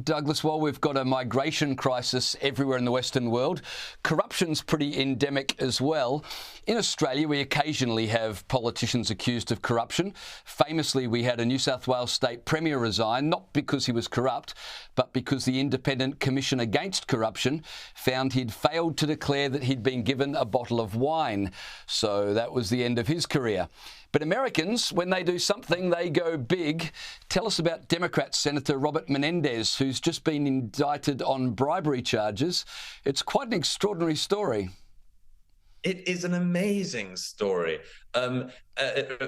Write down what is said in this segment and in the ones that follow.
Douglas, while we've got a migration crisis everywhere in the Western world, corruption's pretty endemic as well. In Australia, we occasionally have politicians accused of corruption. Famously, we had a New South Wales state premier resign, not because he was corrupt, but because the Independent Commission Against Corruption found he'd failed to declare that he'd been given a bottle of wine. So that was the end of his career. But Americans, when they do something, they go big. Tell us about Democrat Senator Robert Menendez, who's just been indicted on bribery charges. It's quite an extraordinary story. It is an amazing story.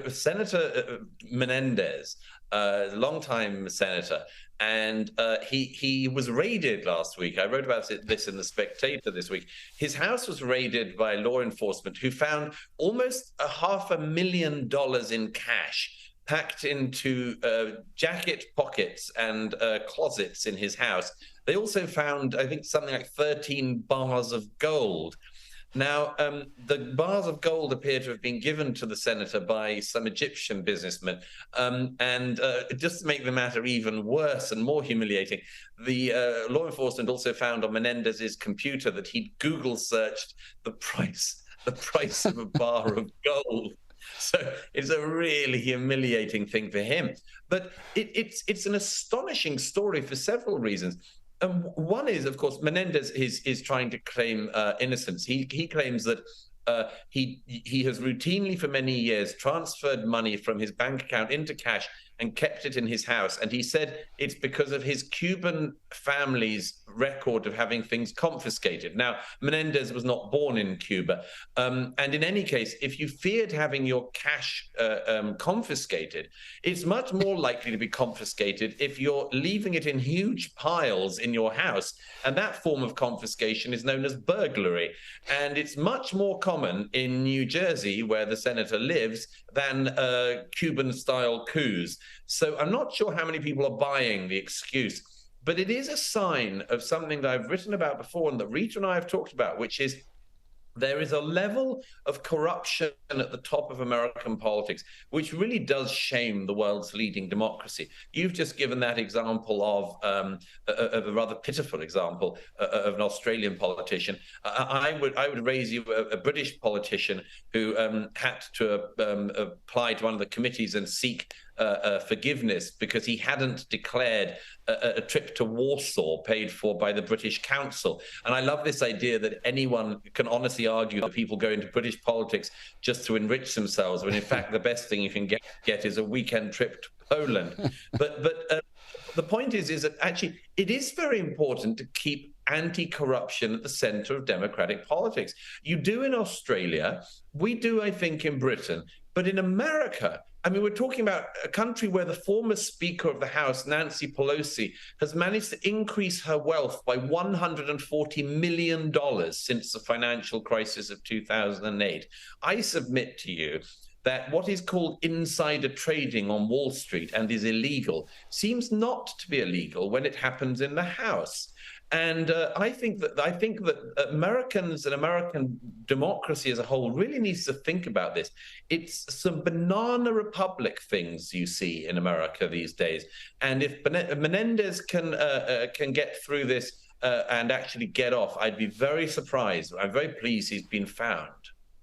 Senator Menendez, longtime senator, and he was raided last week. I wrote about this in The Spectator this week. His house was raided by law enforcement who found almost $500,000 in cash packed into jacket pockets and closets in his house. They also found, I think, something like 13 bars of gold. Now, the bars of gold appear to have been given to the senator by some Egyptian businessmen. And just to make the matter even worse and more humiliating, the law enforcement also found on Menendez's computer that he'd Google searched the price of a bar of gold. So it's a really humiliating thing for him. But it's an astonishing story for several reasons. One is, of course, Menendez is trying to claim innocence. He claims that he has routinely for many years transferred money from his bank account into cash and kept it in his house. And he said it's because of his Cuban family's record of having things confiscated. Now, Menendez was not born in Cuba. And in any case, if you feared having your cash confiscated, it's much more likely to be confiscated if you're leaving it in huge piles in your house. And that form of confiscation is known as burglary. And it's much more common in New Jersey, where the senator lives, than Cuban-style coups. So I'm not sure how many people are buying the excuse, but it is a sign of something that I've written about before and that Rita and I have talked about, which is there is a level of corruption at the top of American politics, which really does shame the world's leading democracy. You've just given that example of a rather pitiful example of an Australian politician. I would raise you a British politician who had to apply to one of the committees and seek forgiveness because he hadn't declared a trip to Warsaw paid for by the British Council. And I love this idea that anyone can honestly argue that people go into British politics just to enrich themselves, when in fact the best thing you can get is a weekend trip to Poland. But the point is that actually it is very important to keep anti-corruption at the center of democratic politics. You do in Australia, we do, I think, in Britain, but in America, I mean, we're talking about a country where the former Speaker of the House, Nancy Pelosi, has managed to increase her wealth by $140 million since the financial crisis of 2008. I submit to you that what is called insider trading on Wall Street and is illegal seems not to be illegal when it happens in the House. And I think that Americans and American democracy as a whole really needs to think about this. It's some banana republic things you see in America these days. And if Menendez can get through this and actually get off, I'd be very surprised. I'm very pleased he's been found.